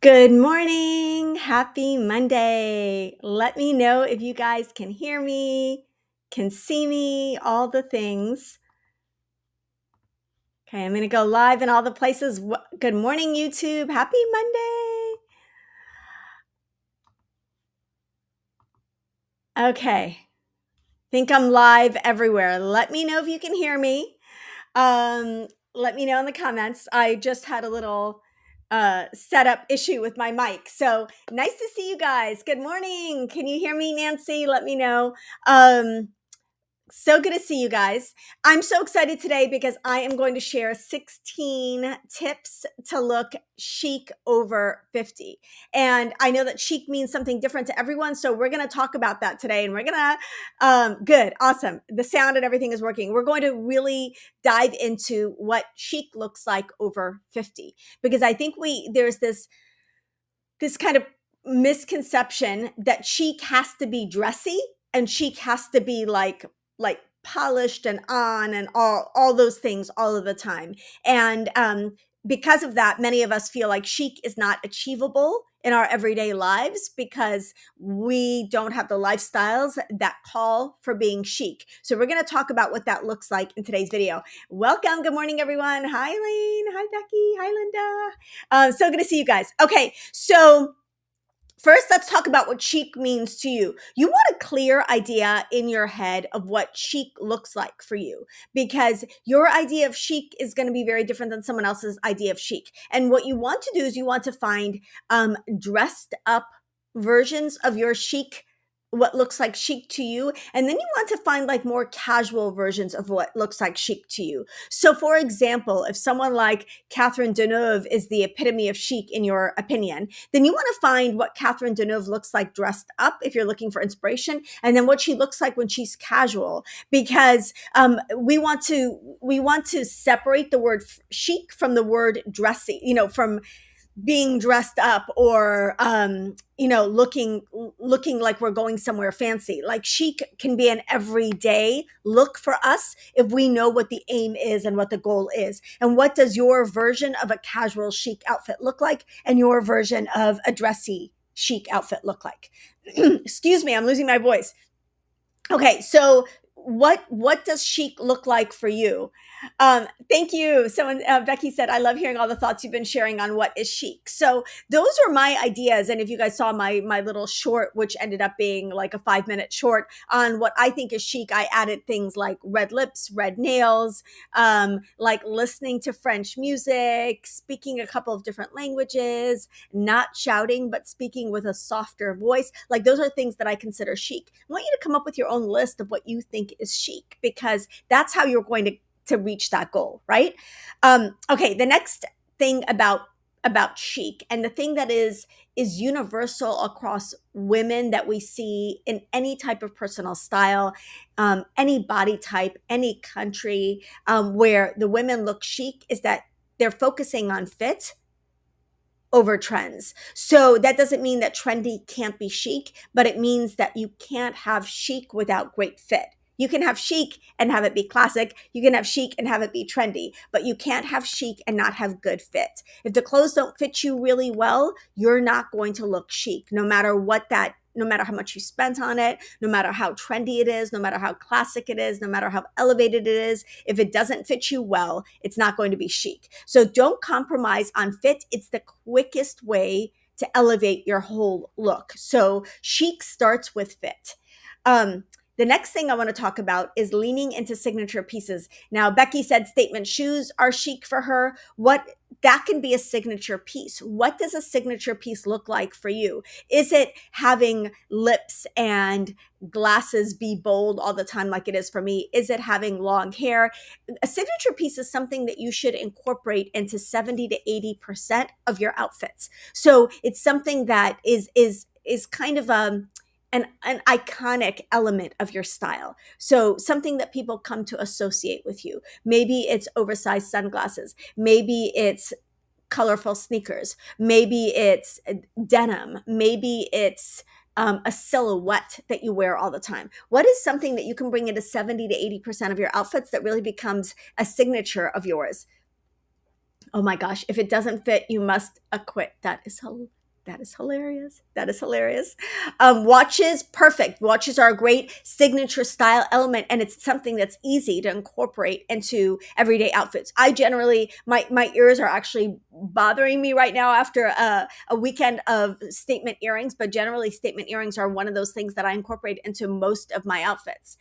Good morning. Happy Monday. Let me know if you guys can hear me, can see me, all the things. Okay, I'm going to go live in all the places. Good morning, YouTube. Happy Monday. Okay, think I'm live everywhere. Let me know if you can hear me. Let me know in the comments. I just had a little setup issue with my mic. So nice to see you guys. Good morning. Can you hear me, Nancy? Let me know. So good to see you guys. I'm so excited today because I am going to share 16 tips to look chic over 50. And I know that chic means something different to everyone. So we're going to talk about that today. And we're going to, good, awesome. The sound and everything is working. We're going to really dive into what chic looks like over 50. Because I think there's this kind of misconception that chic has to be dressy and chic has to be like polished and on and all those things all of the time. And because of that, many of us feel like chic is not achievable in our everyday lives because we don't have the lifestyles that call for being chic. So we're going to talk about what that looks like in today's video. Welcome. Good morning, everyone. Hi, Lane. Hi, Becky. Hi, Linda. So good to see you guys. Okay, so first, let's talk about what chic means to you. You want a clear idea in your head of what chic looks like for you, because your idea of chic is going to be very different than someone else's idea of chic. And what you want to do is you want to find dressed up versions of your chic, what looks like chic to you, and then you want to find like more casual versions of what looks like chic to you. So for example, if someone like Catherine Deneuve is the epitome of chic in your opinion, then you want to find what Catherine Deneuve looks like dressed up if you're looking for inspiration, and then what she looks like when she's casual, because we want to separate the word chic from the word dressy, from being dressed up or looking like we're going somewhere fancy. Like chic can be an everyday look for us if we know what the aim is and what the goal is. And what does your version of a casual chic outfit look like, and your version of a dressy chic outfit look like? Excuse me, I'm losing my voice. Okay, so what does chic look like for you? Thank you. Someone, Becky said, I love hearing all the thoughts you've been sharing on what is chic. So those are my ideas. And if you guys saw my little short, which ended up being like a 5-minute short on what I think is chic, I added things like red lips, red nails, like listening to French music, speaking a couple of different languages, not shouting, but speaking with a softer voice. Like those are things that I consider chic. I want you to come up with your own list of what you think is chic, because that's how you're going to reach that goal, right? Okay, the next thing about chic, and the thing that is universal across women that we see in any type of personal style, any body type, any country, where the women look chic, is that they're focusing on fit over trends. So that doesn't mean that trendy can't be chic, but it means that you can't have chic without great fit. You can have chic and have it be classic. You can have chic and have it be trendy, but you can't have chic and not have good fit. If the clothes don't fit you really well, you're not going to look chic, no matter how much you spent on it, no matter how trendy it is, no matter how classic it is, no matter how elevated it is. If it doesn't fit you well, it's not going to be chic. So don't compromise on fit. It's the quickest way to elevate your whole look. So chic starts with fit. The next thing I want to talk about is leaning into signature pieces. Now, Becky said statement shoes are chic for her. That can be a signature piece. What does a signature piece look like for you? Is it having lips and glasses be bold all the time like it is for me? Is it having long hair? A signature piece is something that you should incorporate into 70 to 80% of your outfits. So it's something that is kind of an iconic element of your style. So something that people come to associate with you. Maybe it's oversized sunglasses. Maybe it's colorful sneakers. Maybe it's denim. Maybe it's a silhouette that you wear all the time. What is something that you can bring into 70 to 80% of your outfits that really becomes a signature of yours? Oh my gosh, if it doesn't fit, you must acquit. That is hilarious. That is hilarious. Watches, perfect. Watches are a great signature style element, and it's something that's easy to incorporate into everyday outfits. I generally, my ears are actually bothering me right now after a weekend of statement earrings, but generally, statement earrings are one of those things that I incorporate into most of my outfits.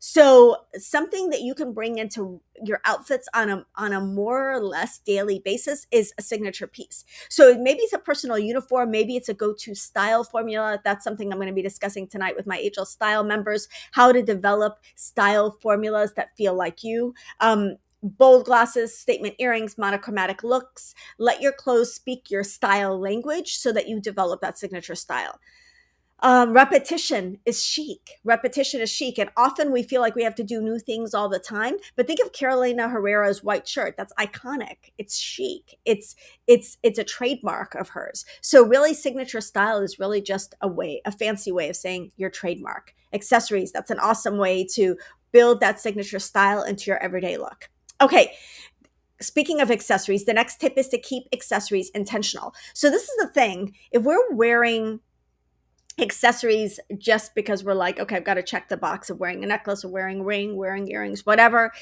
So something that you can bring into your outfits on a more or less daily basis is a signature piece. So maybe it's a personal uniform, maybe it's a go-to style formula. That's something I'm going to be discussing tonight with my HL Style members, how to develop style formulas that feel like you. Bold glasses, statement earrings, monochromatic looks. Let your clothes speak your style language so that you develop that signature style. Repetition is chic. Repetition is chic. And often we feel like we have to do new things all the time. But think of Carolina Herrera's white shirt. That's iconic. It's chic. It's a trademark of hers. So really signature style is really just a fancy way of saying your trademark. Accessories, that's an awesome way to build that signature style into your everyday look. Okay. Speaking of accessories, the next tip is to keep accessories intentional. So this is the thing. If we're wearing accessories just because we're like, okay, I've got to check the box of wearing a necklace or wearing a ring, wearing earrings, whatever,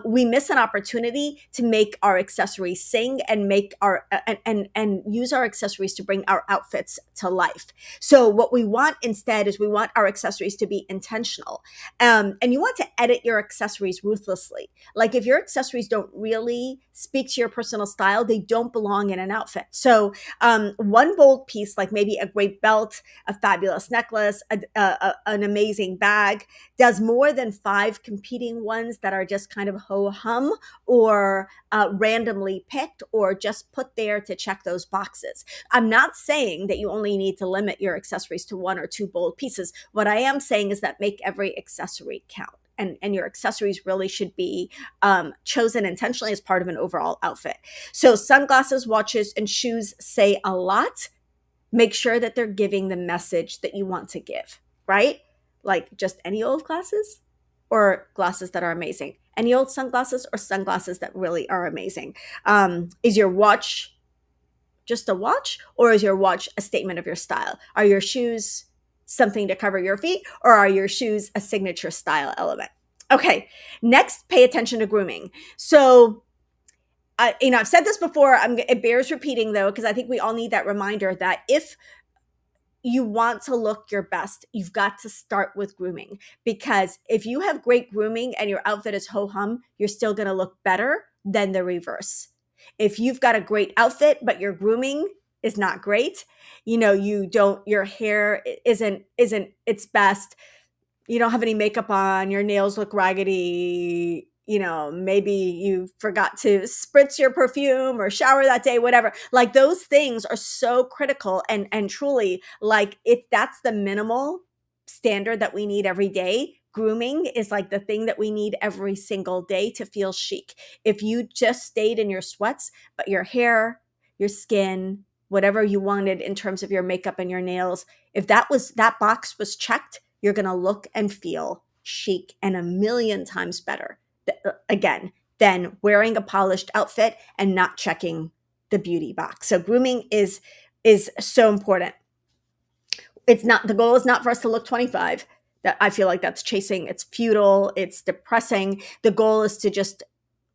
we miss an opportunity to make our accessories sing and make our and use our accessories to bring our outfits to life. So what we want instead is we want our accessories to be intentional, and you want to edit your accessories ruthlessly. Like if your accessories don't really speak to your personal style, they don't belong in an outfit. So one bold piece, like maybe a great belt, a fabulous necklace, an amazing bag, does more than 5 competing ones that are just kind of ho-hum or randomly picked or just put there to check those boxes. I'm not saying that you only need to limit your accessories to 1 or 2 bold pieces. What I am saying is that make every accessory count. And your accessories really should be chosen intentionally as part of an overall outfit. So sunglasses, watches, and shoes say a lot. Make sure that they're giving the message that you want to give, right? Like just any old glasses or glasses that are amazing. Any old sunglasses or sunglasses that really are amazing. Is your watch just a watch, or is your watch a statement of your style? Are your shoes something to cover your feet, or are your shoes a signature style element? Okay, next, pay attention to grooming. So I've said this before. It bears repeating though, because I think we all need that reminder that if you want to look your best, you've got to start with grooming. Because if you have great grooming and your outfit is ho hum, you're still going to look better than the reverse. If you've got a great outfit, but your grooming is not great, your hair isn't its best, you don't have any makeup on, your nails look raggedy, maybe you forgot to spritz your perfume or shower that day, whatever. Like those things are so critical and truly like that's the minimal standard that we need every day. Grooming is like the thing that we need every single day to feel chic. If you just stayed in your sweats, but your hair, your skin, whatever you wanted in terms of your makeup and your nails, if that box was checked, you're going to look and feel chic and a million times better, again, than wearing a polished outfit and not checking the beauty box. So grooming is so important. The goal is not for us to look 25. That I feel like it's futile, it's depressing. The goal is to just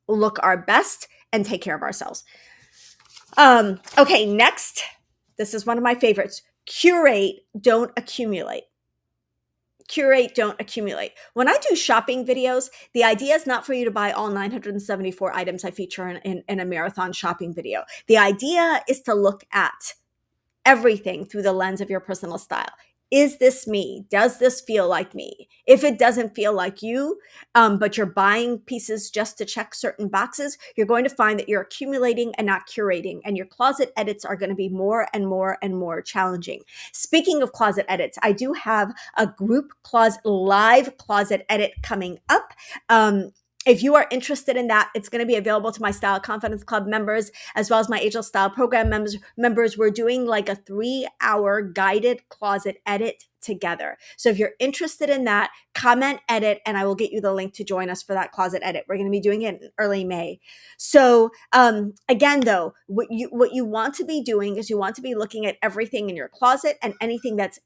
look our best and take care of ourselves. Okay, next, this is one of my favorites. Curate, don't accumulate. Curate, don't accumulate. When I do shopping videos, the idea is not for you to buy all 974 items I feature in a marathon shopping video. The idea is to look at everything through the lens of your personal style. Is this me? Does this feel like me? If it doesn't feel like you, but you're buying pieces just to check certain boxes, you're going to find that you're accumulating and not curating, and your closet edits are going to be more and more and more challenging. Speaking of closet edits, I do have a group live closet edit coming up. if you are interested in that, it's going to be available to my Style Confidence Club members, as well as my Ageless Style Program members. We're doing like a 3-hour guided closet edit together. So if you're interested in that, comment edit, and I will get you the link to join us for that closet edit. We're going to be doing it in early May. So again, though, what you want to be doing is you want to be looking at everything in your closet and anything that's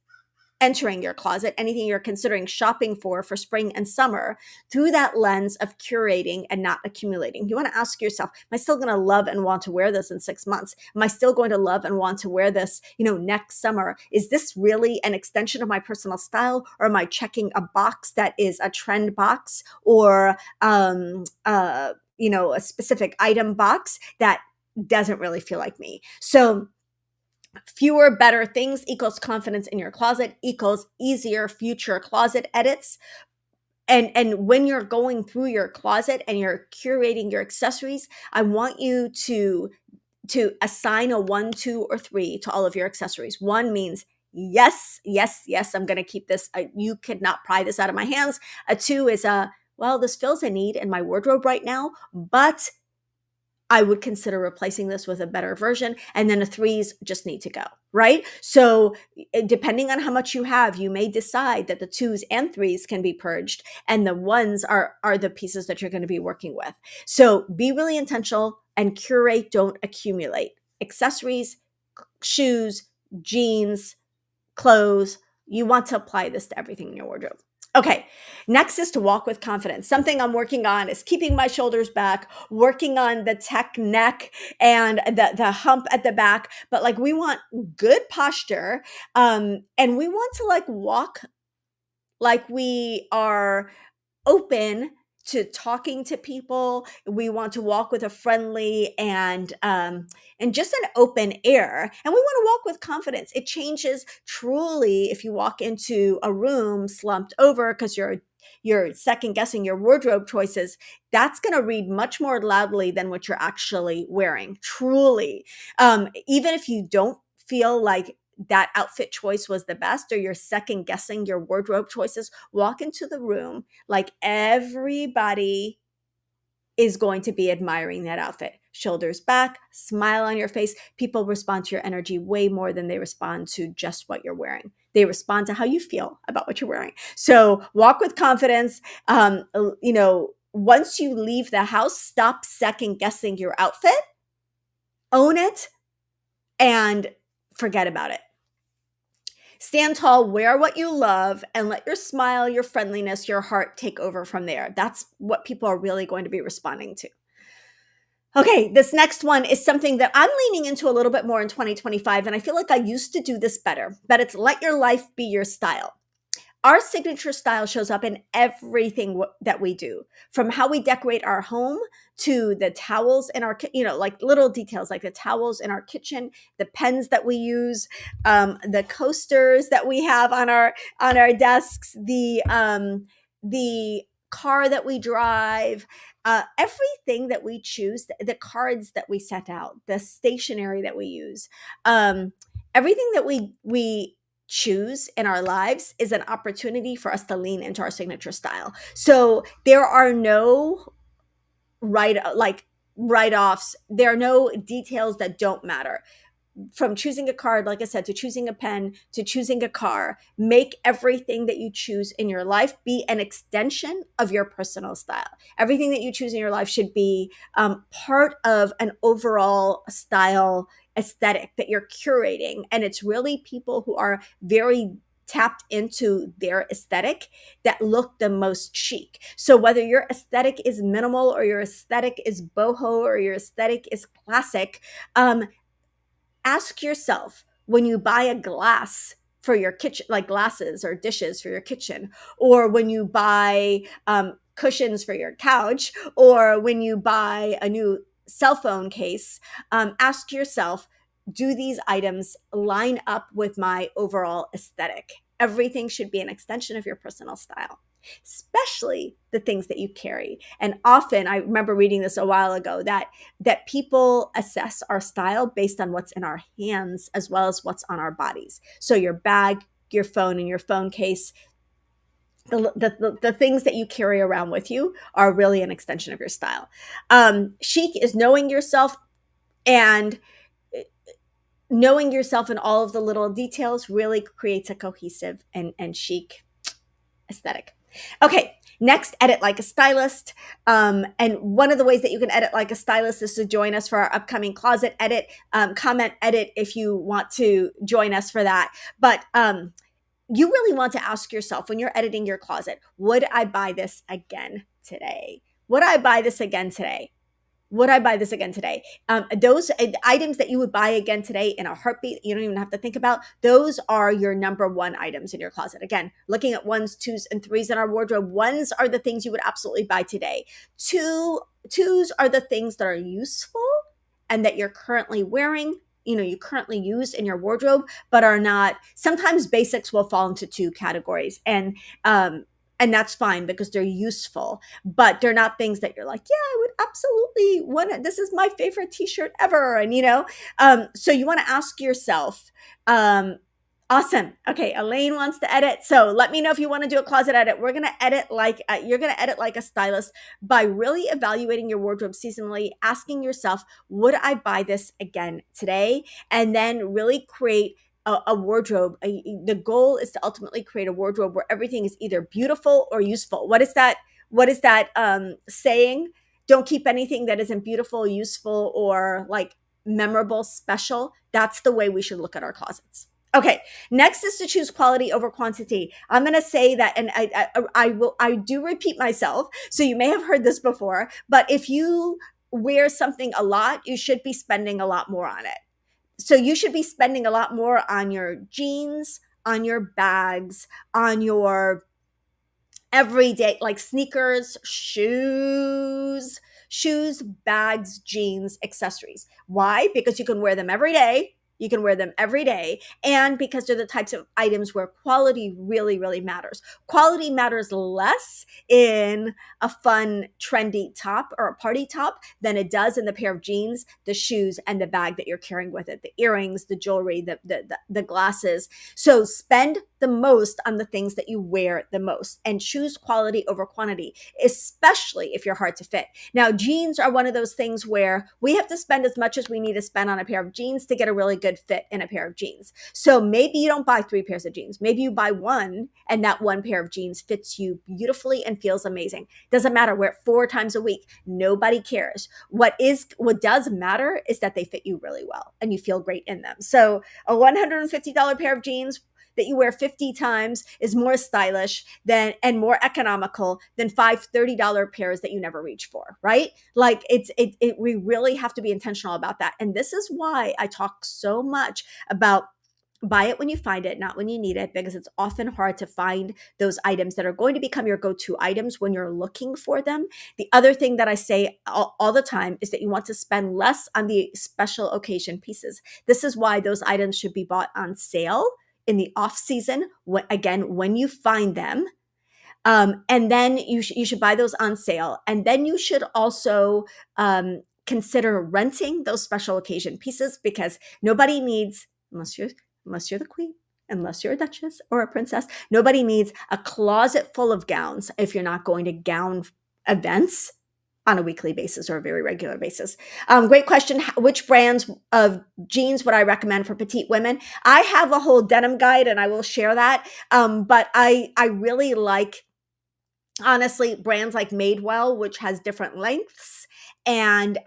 entering your closet, anything you're considering shopping for spring and summer, through that lens of curating and not accumulating. You want to ask yourself, am I still going to love and want to wear this in 6 months? Am I still going to love and want to wear this, next summer? Is this really an extension of my personal style, or am I checking a box that is a trend box, or a specific item box that doesn't really feel like me? So fewer better things equals confidence in your closet equals easier future closet edits. And when you're going through your closet and you're curating your accessories, I want you to assign a 1, 2, or 3 to all of your accessories. 1 means yes, yes, yes, I'm going to keep this. You could not pry this out of my hands. A 2 is well, this fills a need in my wardrobe right now, but I would consider replacing this with a better version. And then the 3s just need to go, right? So depending on how much you have, you may decide that the 2s and 3s can be purged, and the 1s are the pieces that you're going to be working with. So be really intentional and curate, don't accumulate. Accessories, shoes, jeans, clothes, you want to apply this to everything in your wardrobe. Okay, next is to walk with confidence. Something I'm working on is keeping my shoulders back, working on the tech neck and the hump at the back. But like, we want good posture, and we want to walk like we are open to talking to people. We want to walk with a friendly and just an open air, and we want to walk with confidence. It changes truly if you walk into a room slumped over because you're second guessing your wardrobe choices. That's going to read much more loudly than what you're actually wearing. Truly, even if you don't feel like that outfit choice was the best, or you're second guessing your wardrobe choices, walk into the room like everybody is going to be admiring that outfit. Shoulders back, smile on your face. People respond to your energy way more than they respond to just what you're wearing. They respond to how you feel about what you're wearing. So walk with confidence. Once you leave the house, stop second guessing your outfit, own it, and forget about it. Stand tall, wear what you love, and let your smile, your friendliness, your heart take over from there. That's what people are really going to be responding to. Okay, this next one is something that I'm leaning into a little bit more in 2025, and I feel like I used to do this better, but it's let your life be your style. Our signature style shows up in everything that we do, from how we decorate our home to the towels in our, like little details like the towels in our kitchen, the pens that we use, the coasters that we have on our desks, the car that we drive, everything that we choose, the cards that we set out, the stationery that we use, everything that we choose in our lives is an opportunity for us to lean into our signature style. So there are no write-offs. There are no details that don't matter. From choosing a card, like I said, to choosing a pen, to choosing a car, make everything that you choose in your life be an extension of your personal style. Everything that you choose in your life should be part of an overall style aesthetic that you're curating. And it's really people who are very tapped into their aesthetic that look the most chic. So whether your aesthetic is minimal, or your aesthetic is boho, or your aesthetic is classic, ask yourself, when you buy a glass for your kitchen, like glasses or dishes for your kitchen, or when you buy cushions for your couch, or when you buy a new cell phone case, ask yourself, do these items line up with my overall aesthetic? Everything should be an extension of your personal style, especially the things that you carry. And often, I remember reading this a while ago, that people assess our style based on what's in our hands as well as what's on our bodies. So your bag, your phone, and your phone case, the things that you carry around with you are really an extension of your style. Chic is knowing yourself, and knowing yourself in all of the little details really creates a cohesive and chic aesthetic. Okay, next, edit like a stylist. And one of the ways that you can edit like a stylist is to join us for our upcoming closet edit, comment edit if you want to join us for that. But you really want to ask yourself when you're editing your closet, would I buy this again today? Would I buy this again today? Would I buy this again today? Those items that you would buy again today in a heartbeat, you don't even have to think about, those are your number one items in your closet. Again, looking at ones, twos, and threes in our wardrobe, ones are the things you would absolutely buy today. Twos are the things that are useful and that you're currently wearing, you currently use in your wardrobe, but are not, sometimes basics will fall into two categories. And that's fine because they're useful, but they're not things that you're like, yeah, I would absolutely want it. This is my favorite t-shirt ever. And, so you want to ask yourself, awesome. Okay. Elaine wants to edit. So let me know if you want to do a closet edit. We're going to edit like, you're going to edit like a stylist by really evaluating your wardrobe seasonally, asking yourself, would I buy this again today? And then really create a wardrobe. The goal is to ultimately create a wardrobe where everything is either beautiful or useful. What is that? Saying? Don't keep anything that isn't beautiful, useful, or like memorable, special. That's the way we should look at our closets. Okay, next is to choose quality over quantity. I'm going to say that, and I do repeat myself, so you may have heard this before, but if you wear something a lot, you should be spending a lot more on it. So you should be spending a lot more on your jeans, on your bags, on your everyday, like sneakers, shoes, bags, jeans, accessories. Why? Because you can wear them every day. You can wear them every day. And because they're the types of items where quality really, really matters. Quality matters less in a fun, trendy top or a party top than it does in the pair of jeans, the shoes, and the bag that you're carrying with it, the earrings, the jewelry, the glasses. So spend the most on the things that you wear the most and choose quality over quantity, especially if you're hard to fit. Now, jeans are one of those things where we have to spend as much as we need to spend on a pair of jeans to get a really good fit in a pair of jeans. So maybe you don't buy 3 pairs of jeans. Maybe you buy one, and that one pair of jeans fits you beautifully and feels amazing. Doesn't matter. Wear it 4 times a week. Nobody cares. What does matter is that they fit you really well and you feel great in them. So a $150 pair of jeans that you wear 50 times is more stylish and more economical than 5 $30 pairs that you never reach for, right? Like we really have to be intentional about that. And this is why I talk so much about buy it when you find it, not when you need it, because it's often hard to find those items that are going to become your go-to items when you're looking for them. The other thing that I say all the time is that you want to spend less on the special occasion pieces. This is why those items should be bought on sale in the off season, when you find them. And then you should buy those on sale. And then you should also consider renting those special occasion pieces, because nobody needs, unless you're the queen, unless you're a duchess or a princess, nobody needs a closet full of gowns if you're not going to gown events on a weekly basis or a very regular basis. Great question. Which brands of jeans would I recommend for petite women? I have a whole denim guide and I will share that. But I really like, honestly, brands like Madewell, which has different lengths, and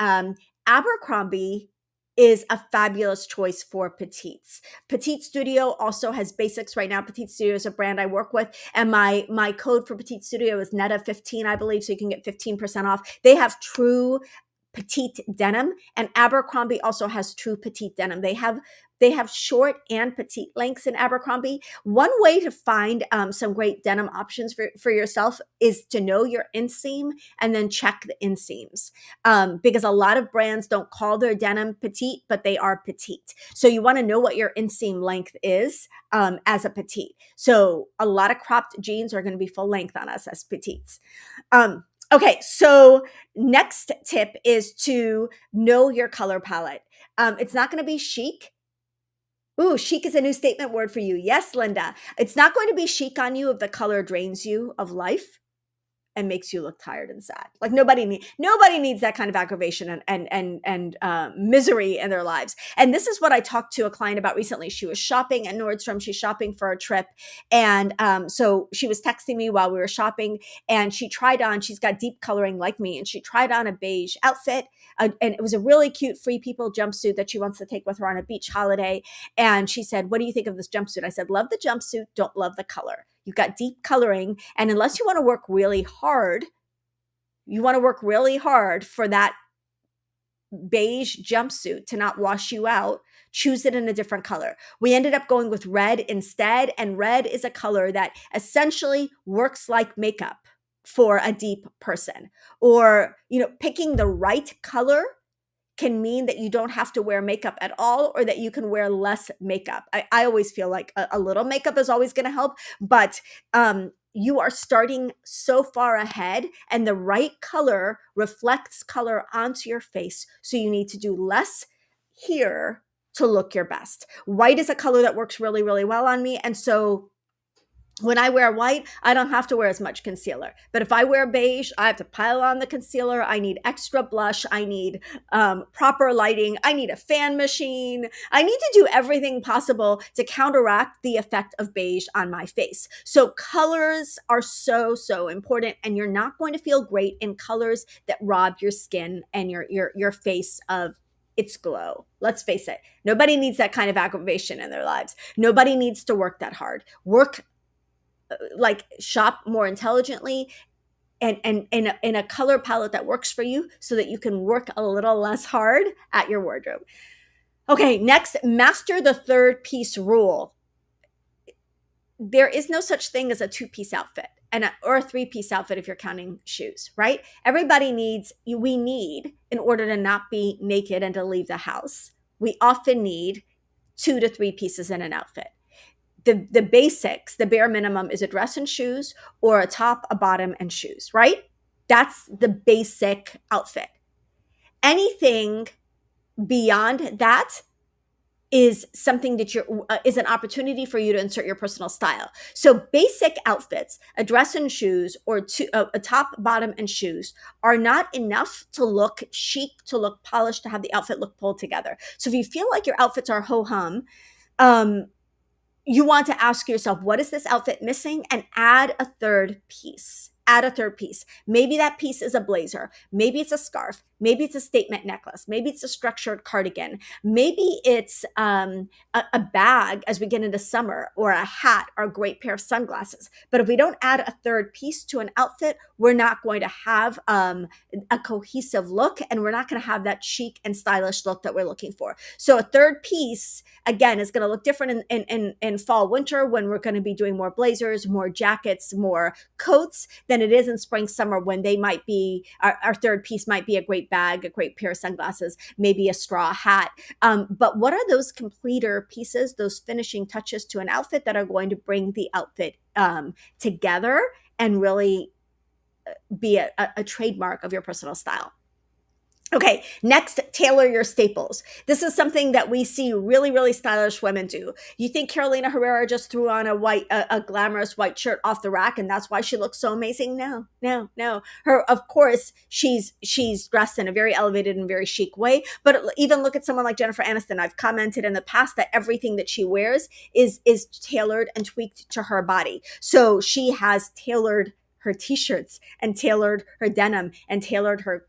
Abercrombie is a fabulous choice for petites. Petite Studio also has basics right now. Petite Studio is a brand I work with, and my code for Petite Studio is Netta15, I believe, so you can get 15% off. They have true petite denim, and Abercrombie also has true petite denim. They have short and petite lengths in Abercrombie. One way to find some great denim options for yourself is to know your inseam and then check the inseams, because a lot of brands don't call their denim petite, but they are petite. So you want to know what your inseam length is as a petite. So a lot of cropped jeans are going to be full length on us as petites. Okay, so next tip is to know your color palette. It's not going to be chic Ooh, chic is a new statement word for you. Yes, Linda. It's not going to be chic on you if the color drains you of life and makes you look tired and sad. Like nobody needs that kind of aggravation and misery in their lives. And this is what I talked to a client about recently. She was shopping at Nordstrom. She's shopping for a trip, and so she was texting me while we were shopping, and she tried on. She's got deep coloring like me, and she tried on a beige outfit, and it was a really cute Free People jumpsuit that she wants to take with her on a beach holiday. And she said, "What do you think of this jumpsuit?" I said, "Love the jumpsuit, don't love the color. You've got deep coloring. And unless you want to work really hard, for that beige jumpsuit to not wash you out, choose it in a different color." We ended up going with red instead. And red is a color that essentially works like makeup for a deep person. Or, picking the right color can mean that you don't have to wear makeup at all, or that you can wear less makeup. I always feel like a little makeup is always going to help, but you are starting so far ahead, and the right color reflects color onto your face. So you need to do less here to look your best. White is a color that works really, really well on me. And so when I wear white, I don't have to wear as much concealer. But if I wear beige, I have to pile on the concealer. I need extra blush. I need proper lighting. I need a fan machine. I need to do everything possible to counteract the effect of beige on my face. So colors are so, so important, and you're not going to feel great in colors that rob your skin and your face of its glow. Let's face it. Nobody needs that kind of aggravation in their lives. Nobody needs to work that hard. Shop more intelligently, and in a color palette that works for you, so that you can work a little less hard at your wardrobe. Okay, next, master the third piece rule. There is no such thing as a two-piece outfit or a three-piece outfit if you're counting shoes, right? We need, in order to not be naked and to leave the house, we often need 2 to 3 pieces in an outfit. The basics, the bare minimum, is a dress and shoes, or a top, a bottom, and shoes, right? That's the basic outfit. Anything beyond that is something that is an opportunity for you to insert your personal style. So basic outfits, a dress and shoes, or a top, bottom, and shoes, are not enough to look chic, to look polished, to have the outfit look pulled together. So if you feel like your outfits are ho-hum, you want to ask yourself, what is this outfit missing? And add a third piece. Maybe that piece is a blazer. Maybe it's a scarf. Maybe it's a statement necklace. Maybe it's a structured cardigan. Maybe it's a bag as we get into summer, or a hat, or a great pair of sunglasses. But if we don't add a third piece to an outfit, we're not going to have a cohesive look, and we're not going to have that chic and stylish look that we're looking for. So a third piece, again, is going to look different in fall, winter, when we're going to be doing more blazers, more jackets, more coats, than it is in spring, summer, when they might be, our third piece might be a great bag, a great pair of sunglasses, maybe a straw hat. But what are those completer pieces, those finishing touches to an outfit that are going to bring the outfit together and really be a trademark of your personal style? Okay, next, tailor your staples. This is something that we see really, really stylish women do. You think Carolina Herrera just threw on a glamorous white shirt off the rack, and that's why she looks so amazing? No. Of course, she's dressed in a very elevated and very chic way. But even look at someone like Jennifer Aniston. I've commented in the past that everything that she wears is tailored and tweaked to her body. So she has tailored her t-shirts, and tailored her denim, and tailored her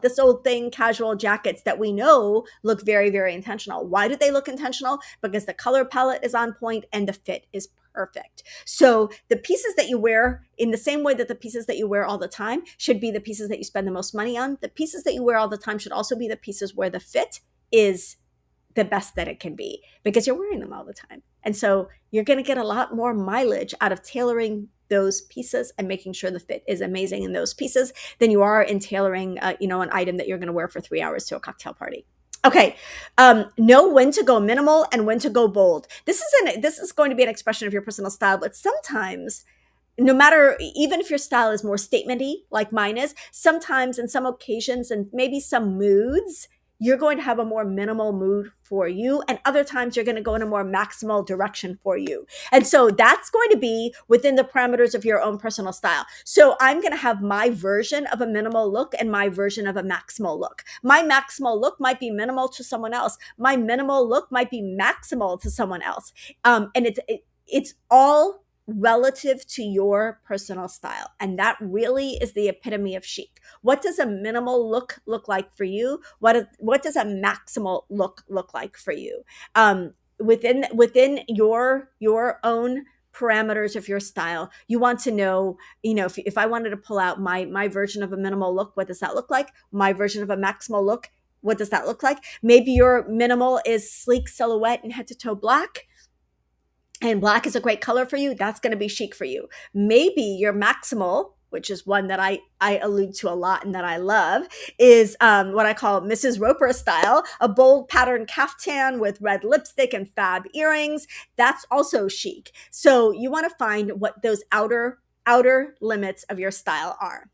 this old thing, casual jackets that we know look very, very intentional. Why do they look intentional? Because the color palette is on point and the fit is perfect. So the pieces that you wear, in the same way that the pieces that you wear all the time should be the pieces that you spend the most money on, the pieces that you wear all the time should also be the pieces where the fit is the best that it can be, because you're wearing them all the time. And so you're going to get a lot more mileage out of tailoring those pieces and making sure the fit is amazing in those pieces than you are in tailoring, an item that you're going to wear for 3 hours to a cocktail party. Okay, know when to go minimal and when to go bold. This is going to be an expression of your personal style, but sometimes, no matter, even if your style is more statement-y, like mine is, sometimes in some occasions and maybe some moods, you're going to have a more minimal mood for you. And other times you're going to go in a more maximal direction for you. And so that's going to be within the parameters of your own personal style. So I'm going to have my version of a minimal look and my version of a maximal look. My maximal look might be minimal to someone else. My minimal look might be maximal to someone else. And it's all relative to your personal style. And that really is the epitome of chic. What does a minimal look like for you? What does a maximal look like for you? Within your own parameters of your style, you want to know, if I wanted to pull out my version of a minimal look, what does that look like? My version of a maximal look, what does that look like? Maybe your minimal is sleek silhouette and head to toe black, and black is a great color for you. That's going to be chic for you. Maybe your maximal, which is one that I allude to a lot and that I love, is what I call Mrs. Roper style, a bold pattern caftan with red lipstick and fab earrings. That's also chic. So you want to find what those outer limits of your style are.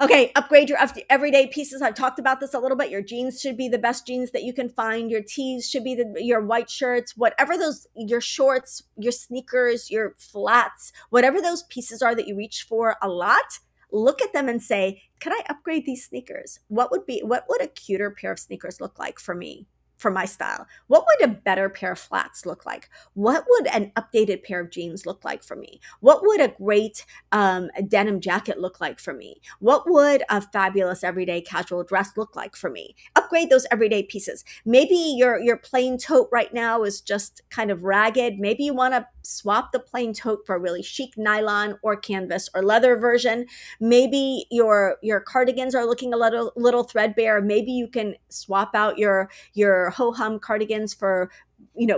Okay, upgrade your everyday pieces. I've talked about this a little bit. Your jeans should be the best jeans that you can find. Your tees should be your white shirts, whatever your shorts, your sneakers, your flats, whatever those pieces are that you reach for a lot. Look at them and say, could I upgrade these sneakers? What would a cuter pair of sneakers look like for me? For my style? What would a better pair of flats look like? What would an updated pair of jeans look like for me? What would a great denim jacket look like for me? What would a fabulous everyday casual dress look like for me? Upgrade those everyday pieces. Maybe your plain tote right now is just kind of ragged. Maybe you want to swap the plain tote for a really chic nylon or canvas or leather version. Maybe your cardigans are looking a little threadbare. Maybe you can swap out your ho-hum cardigans for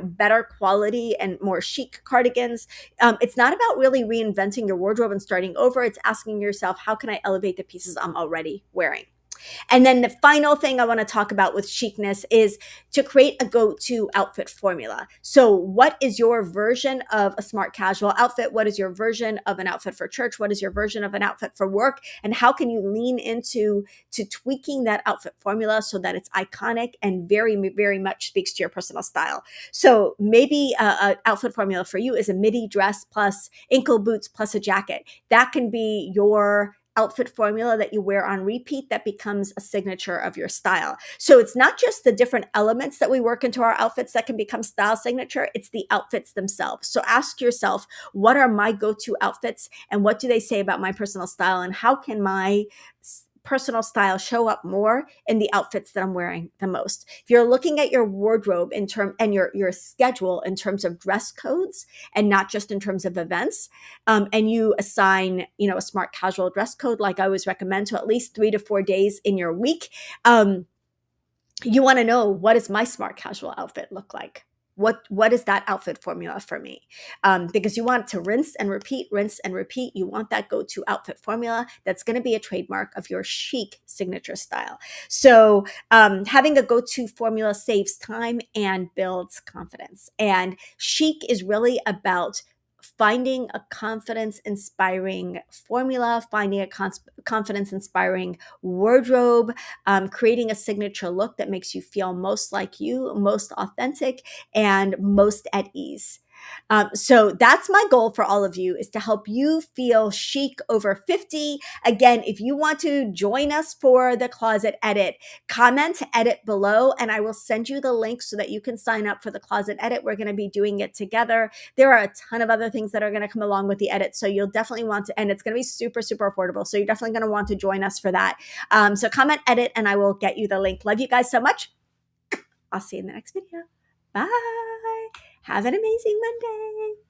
better quality and more chic cardigans. It's not about really reinventing your wardrobe and starting over. It's asking yourself, how can I elevate the pieces I'm already wearing? And then the final thing I want to talk about with chicness is to create a go-to outfit formula. So what is your version of a smart casual outfit? What is your version of an outfit for church? What is your version of an outfit for work? And how can you lean into tweaking that outfit formula so that it's iconic and very, very much speaks to your personal style? So maybe an outfit formula for you is a midi dress plus ankle boots plus a jacket. That can be your outfit formula that you wear on repeat that becomes a signature of your style. So it's not just the different elements that we work into our outfits that can become style signature, it's the outfits themselves. So ask yourself, what are my go-to outfits and what do they say about my personal style, and how can my personal style show up more in the outfits that I'm wearing the most? If you're looking at your wardrobe and your schedule in terms of dress codes and not just in terms of events, and you assign a smart casual dress code, like I always recommend, to at least 3 to 4 days in your week, you want to know, what does my smart casual outfit look like? What is that outfit formula for me? Because you want to rinse and repeat. You want that go-to outfit formula that's going to be a trademark of your chic signature style. So having a go-to formula saves time and builds confidence. And chic is really about finding a confidence-inspiring formula, finding a confidence-inspiring wardrobe, creating a signature look that makes you feel most like you, most authentic, and most at ease. So that's my goal for all of you, is to help you feel chic over 50. Again, if you want to join us for the Closet Edit, comment edit below and I will send you the link so that you can sign up for the Closet Edit. We're going to be doing it together. There are a ton of other things that are going to come along with the edit. So you'll definitely want to, and it's going to be super, super affordable. So you're definitely going to want to join us for that. So comment edit and I will get you the link. Love you guys so much. I'll see you in the next video. Bye. Have an amazing Monday.